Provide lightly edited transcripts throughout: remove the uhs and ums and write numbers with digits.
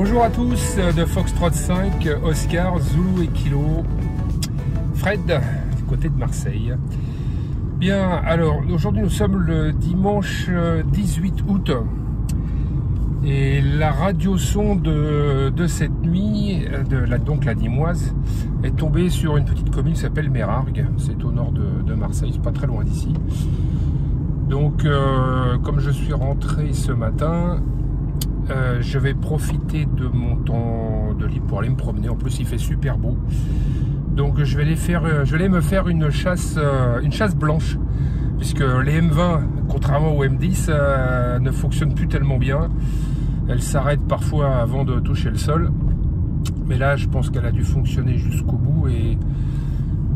Bonjour à tous de Foxtrot 5, Oscar, Zulu et Kilo, Fred, du côté de Marseille. Bien, alors aujourd'hui nous sommes le dimanche 18 août et la radio-son de cette nuit, donc la Dimoise, est tombée sur une petite commune qui s'appelle Mérargues. C'est au nord de Marseille, c'est pas très loin d'ici. Donc comme je suis rentré ce matin, je vais profiter de mon temps de libre pour aller me promener. En plus il fait super beau. Donc je vais me faire une chasse blanche, puisque les M20, contrairement aux M10, ne fonctionnent plus tellement bien. Elles s'arrêtent parfois avant de toucher le sol. Mais là je pense qu'elle a dû fonctionner jusqu'au bout, et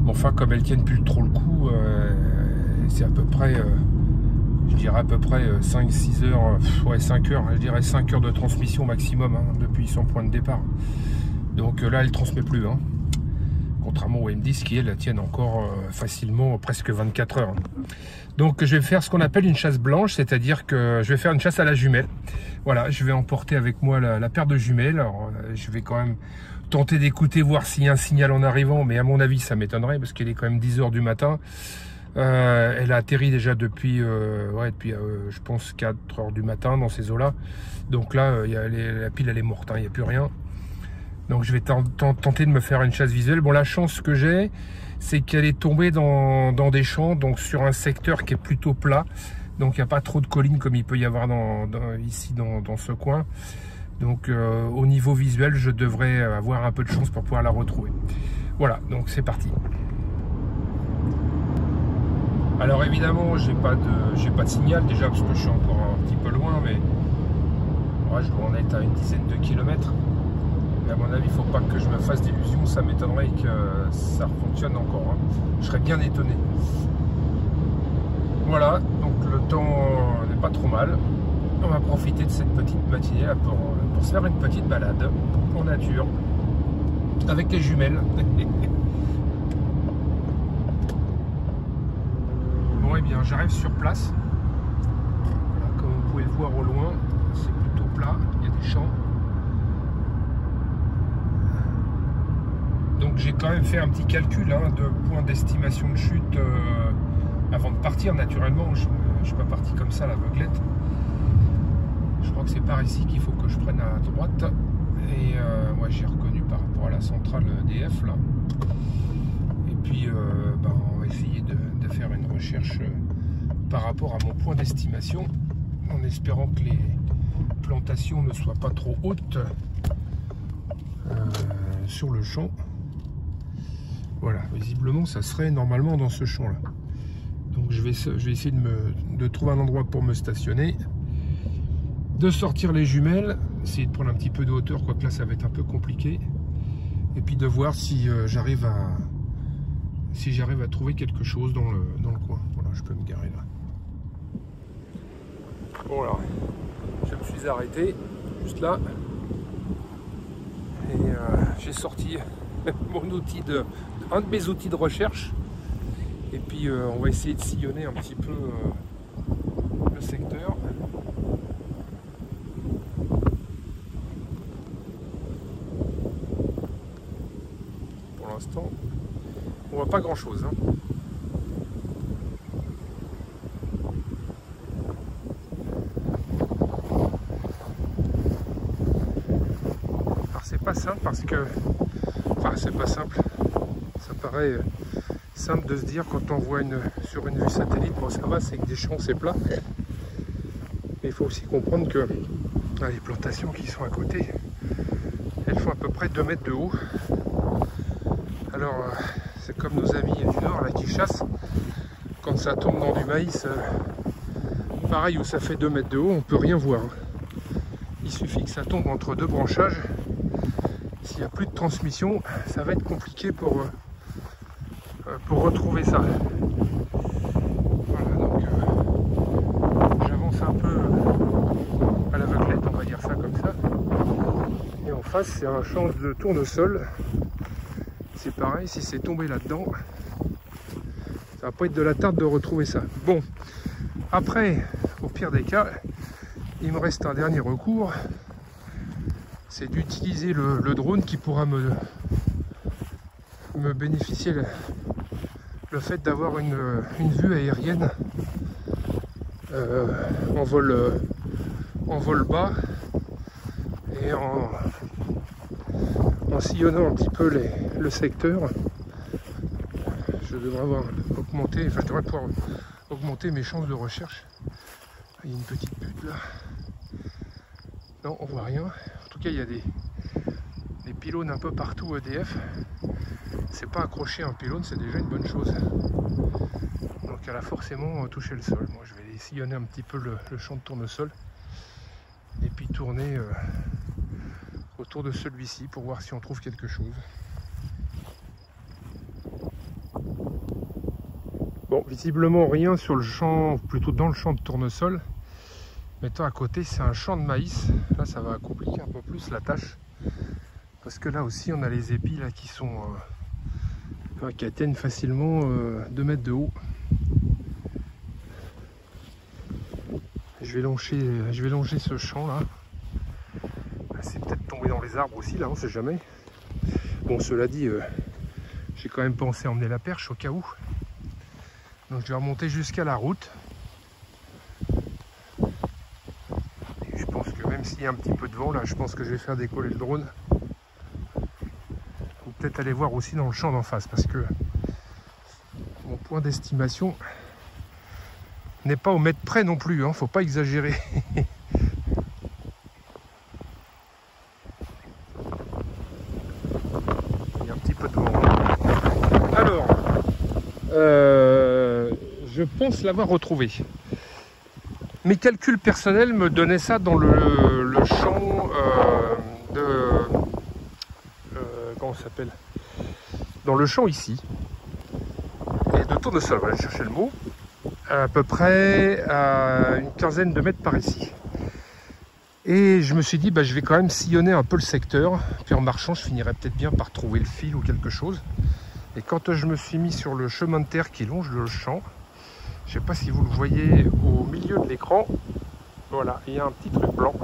enfin comme elles tiennent plus trop le coup, c'est à peu près je dirais à peu près 5-6 heures, ouais 5 heures, je dirais 5 heures de transmission maximum, hein, depuis son point de départ. Donc là elle ne transmet plus, hein, contrairement aux M10 qui elles tiennent encore facilement presque 24 heures. Donc je vais faire ce qu'on appelle une chasse blanche, c'est-à-dire que je vais faire une chasse à la jumelle. Voilà, je vais emporter avec moi la paire de jumelles. Alors, je vais quand même tenter d'écouter, voir s'il y a un signal en arrivant, mais à mon avis ça m'étonnerait parce qu'il est quand même 10 heures du matin. Elle a atterri déjà depuis je pense 4 heures du matin dans ces eaux-là. Donc là, la pile elle est morte, hein, il n'y a plus rien. Donc je vais tenter de me faire une chasse visuelle. Bon, la chance que j'ai, c'est qu'elle est tombée dans des champs, donc sur un secteur qui est plutôt plat. Donc il n'y a pas trop de collines comme il peut y avoir ici dans ce coin. Donc au niveau visuel, je devrais avoir un peu de chance pour pouvoir la retrouver. Voilà, donc c'est parti. Alors évidemment, j'ai pas de signal déjà parce que je suis encore un petit peu loin, mais ouais, je dois en être à une dizaine de kilomètres. Mais à mon avis, il ne faut pas que je me fasse d'illusions, ça m'étonnerait que ça fonctionne encore, hein. Je serais bien étonné. Voilà, donc le temps n'est pas trop mal. On va profiter de cette petite matinée là pour se faire une petite balade en nature avec les jumelles. Bon, et bien j'arrive sur place. Voilà, comme vous pouvez le voir au loin, c'est plutôt plat, il y a des champs. Donc j'ai quand même fait un petit calcul, hein, de point d'estimation de chute avant de partir. Naturellement, je ne suis pas parti comme ça à l'aveuglette. Je crois que c'est par ici qu'il faut que je prenne à droite. Et moi j'ai reconnu par rapport à la centrale EDF là. Et puis on va essayer de faire une recherche par rapport à mon point d'estimation, en espérant que les plantations ne soient pas trop hautes sur le champ. Voilà, visiblement ça serait normalement dans ce champ là. Donc je vais essayer de trouver un endroit pour me stationner, de sortir les jumelles, essayer de prendre un petit peu de hauteur, quoique là ça va être un peu compliqué, et puis de voir si j'arrive à trouver quelque chose dans le coin. Voilà, je peux me garer là. Bon, alors je me suis arrêté juste là et j'ai sorti un de mes outils de recherche, et puis on va essayer de sillonner un petit peu le secteur. Pour l'instant on voit pas grand chose, hein. Alors c'est pas simple parce que c'est pas simple, ça paraît simple de se dire quand on voit sur une vue satellite, bon ça va, c'est que des champs c'est plat, mais il faut aussi comprendre que les plantations qui sont à côté, elles font à peu près 2 mètres de haut. Alors c'est comme nos amis du nord là qui chassent, quand ça tombe dans du maïs, pareil, où ça fait 2 mètres de haut, on peut rien voir. Il suffit que ça tombe entre deux branchages. S'il n'y a plus de transmission, ça va être compliqué pour retrouver ça. Voilà, donc j'avance un peu à l'aveuglette, on va dire ça comme ça. Et en face, c'est un champ de tournesol. C'est pareil, si c'est tombé là-dedans, ça va pas être de la tarte de retrouver ça. Bon, après, au pire des cas, il me reste un dernier recours. c'est d'utiliser le drone qui pourra me bénéficier le fait d'avoir une vue aérienne en vol bas et en sillonnant un petit peu le secteur. Je devrais pouvoir augmenter mes chances de recherche. Il y a une petite butte là. Non, on voit rien. En tout cas, il y a des pylônes un peu partout EDF. C'est pas accroché à un pylône, c'est déjà une bonne chose. Donc elle a forcément touché le sol. Moi, je vais sillonner un petit peu le champ de tournesol et puis tourner autour de celui-ci pour voir si on trouve quelque chose. Bon, visiblement rien sur le champ, plutôt dans le champ de tournesol. Mettons à côté, c'est un champ de maïs. Là, ça va compliquer un peu plus la tâche. Parce que là aussi, on a les épis là, qui atteignent facilement 2 mètres de haut. Je vais longer ce champ là. C'est peut-être tombé dans les arbres aussi, là, on sait jamais. Bon, cela dit, j'ai quand même pensé emmener la perche au cas où. Donc je vais remonter jusqu'à la route. Et je pense que même s'il y a un petit peu de vent là, je pense que je vais faire décoller le drone. Ou peut-être aller voir aussi dans le champ d'en face, parce que mon point d'estimation n'est pas au mètre près non plus, hein, faut pas exagérer. Il y a un petit peu de vent. Alors, je pense l'avoir retrouvé. Mes calculs personnels me donnaient ça dans le champ comment ça s'appelle, dans le champ ici. Et de tournesol, voilà, je cherchais le mot. À peu près à une quinzaine de mètres par ici. Et je me suis dit, bah, je vais quand même sillonner un peu le secteur. Puis en marchant, je finirais peut-être bien par trouver le fil ou quelque chose. Et quand je me suis mis sur le chemin de terre qui longe le champ, je ne sais pas si vous le voyez au milieu de l'écran, voilà, il y a un petit truc blanc.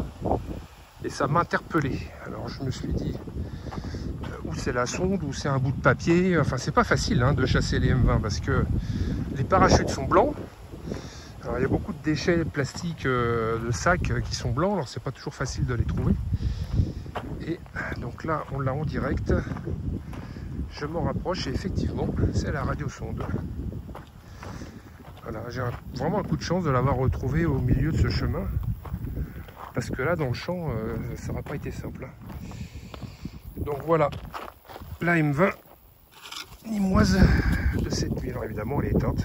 Et ça m'a interpellé. Alors je me suis dit, où c'est la sonde, ou c'est un bout de papier. Enfin, c'est pas facile hein, de chasser les M20 parce que les parachutes sont blancs. Alors, il y a beaucoup de déchets plastiques de sacs qui sont blancs, alors c'est pas toujours facile de les trouver. Et donc là, on l'a en direct. Je m'en rapproche et effectivement, c'est la radiosonde. Voilà, j'ai vraiment un coup de chance de l'avoir retrouvé au milieu de ce chemin. Parce que là, dans le champ, ça n'aurait pas été simple. Donc voilà, la M20 nimoise de cette nuit. Alors évidemment, elle est éteinte.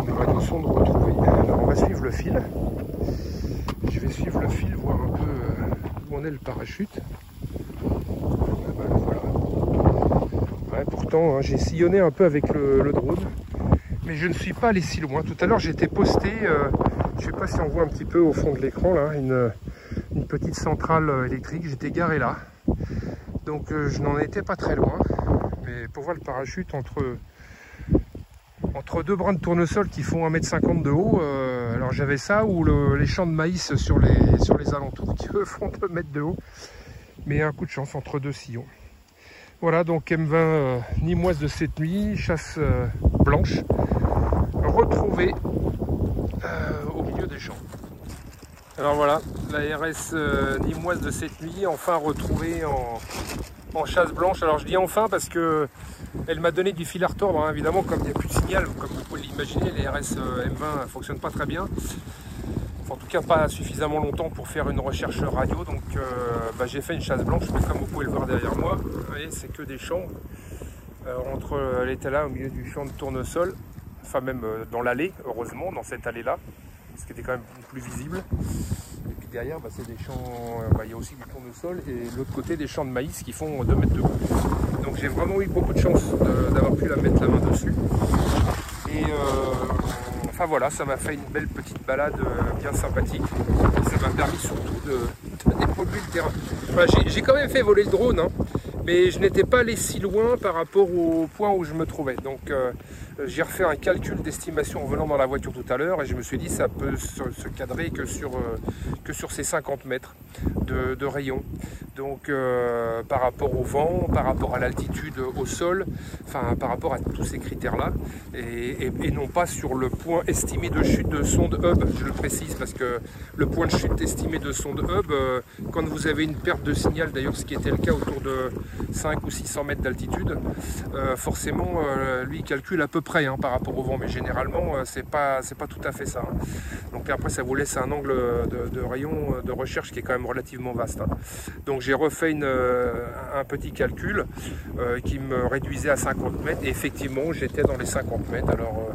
Une radiosonde retrouvée. Alors on va suivre le fil. Je vais suivre le fil, voir un peu où en est le parachute. Voilà. Ouais, pourtant, hein, j'ai sillonné un peu avec le drone. Mais je ne suis pas allé si loin. Tout à l'heure, j'étais posté, je ne sais pas si on voit un petit peu au fond de l'écran, là, une petite centrale électrique. J'étais garé là. Donc je n'en étais pas très loin. Mais pour voir le parachute entre deux brins de tournesol qui font 1,50 m de haut, alors j'avais ça ou les champs de maïs sur les alentours qui eux font 2 mètres de haut. Mais un coup de chance entre deux sillons. Voilà, donc M20 nimoise de cette nuit, chasse blanche, retrouvée au milieu des champs. Alors voilà, la RS nimoise de cette nuit, enfin retrouvée en chasse blanche. Alors je dis enfin parce que elle m'a donné du fil à retordre, hein. Évidemment, comme il n'y a plus de signal, comme vous pouvez l'imaginer, les RS M20 ne fonctionnent pas très bien. En tout cas pas suffisamment longtemps pour faire une recherche radio, donc bah, j'ai fait une chasse blanche, mais comme vous pouvez le voir derrière moi, vous voyez, c'est que des champs. Elle était là au milieu du champ de tournesol, enfin même dans l'allée, heureusement, dans cette allée là, ce qui était quand même plus visible. Et puis derrière, bah, c'est des champs, il y a aussi du tournesol, et de l'autre côté des champs de maïs qui font 2 mètres de haut. Donc j'ai vraiment eu beaucoup de chance d'avoir pu la mettre la main dessus. Et enfin voilà, ça m'a fait une belle petite balade bien sympathique. Et ça m'a permis surtout de dépolluer le terrain. Enfin, j'ai quand même fait voler le drone, hein, mais je n'étais pas allé si loin par rapport au point où je me trouvais. Donc j'ai refait un calcul d'estimation en venant dans la voiture tout à l'heure et je me suis dit ça peut se cadrer que sur ces 50 mètres de rayon. Donc par rapport au vent, par rapport à l'altitude au sol, enfin par rapport à tous ces critères-là, et non pas sur le point estimé de chute de sonde hub, je le précise parce que le point de chute estimé de sonde hub, quand vous avez une perte de signal, d'ailleurs ce qui était le cas autour de 5 ou 600 mètres d'altitude, forcément lui il calcule à peu près par rapport au vent, mais généralement c'est pas tout à fait ça. Donc après ça vous laisse un angle de rayon de recherche qui est quand même relativement vaste. Donc j'ai refait un petit calcul qui me réduisait à 50 mètres et effectivement j'étais dans les 50 mètres. Alors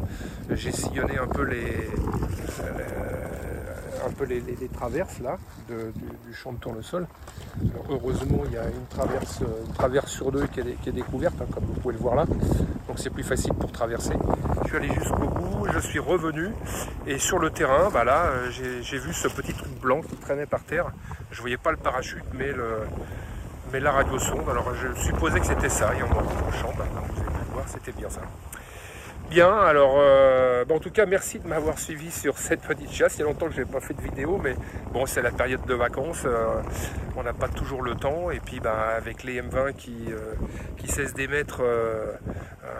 j'ai sillonné un peu les traverses là du champ de tournesol. Alors, heureusement il y a une traverse sur deux qui est découverte, comme vous pouvez le voir là, donc c'est plus facile pour traverser. Je suis allé jusqu'au bout, je suis revenu et sur le terrain, là j'ai vu ce petit truc blanc qui traînait par terre. Je voyais pas le parachute mais la radiosonde. Alors je supposais que c'était ça, et en montant au champ, vous avez pu le voir, c'était bien ça. Bien, alors en tout cas merci de m'avoir suivi sur cette petite chasse. Il y a longtemps que je n'ai pas fait de vidéo, mais bon, c'est la période de vacances, on n'a pas toujours le temps, et puis avec les M20 qui cessent d'émettre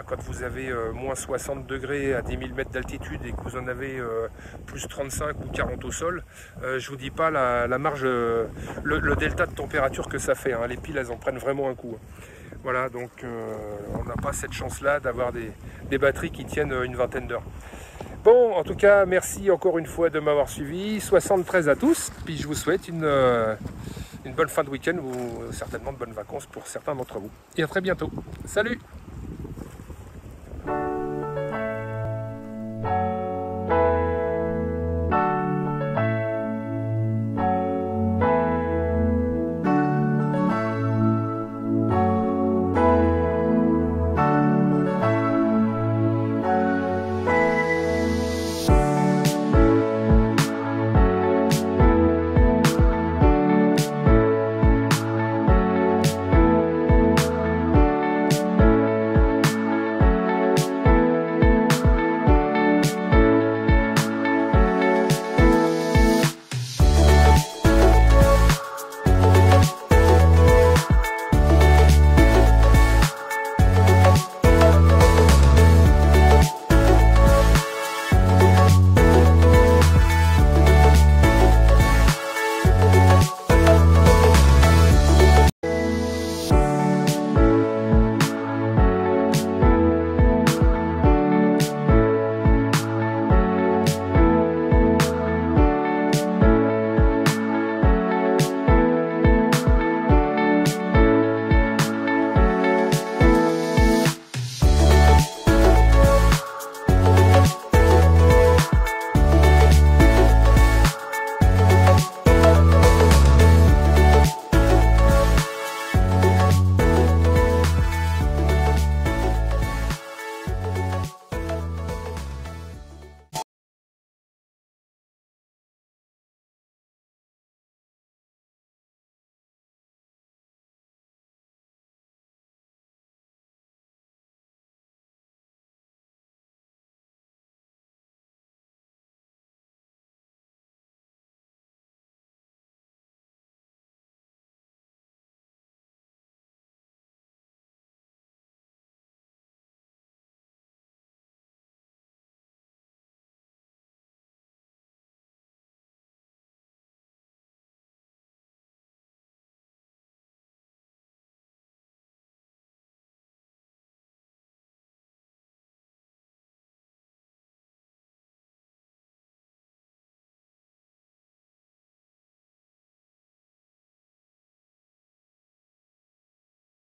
quand vous avez moins 60 degrés à 10 000 mètres d'altitude et que vous en avez plus 35 ou 40 au sol, je vous dis pas la marge, le delta de température que ça fait, les piles elles en prennent vraiment un coup. Voilà, donc on n'a pas cette chance-là d'avoir des batteries qui tiennent une vingtaine d'heures. Bon, en tout cas, merci encore une fois de m'avoir suivi. 73 à tous, puis je vous souhaite une bonne fin de week-end ou certainement de bonnes vacances pour certains d'entre vous. Et à très bientôt. Salut!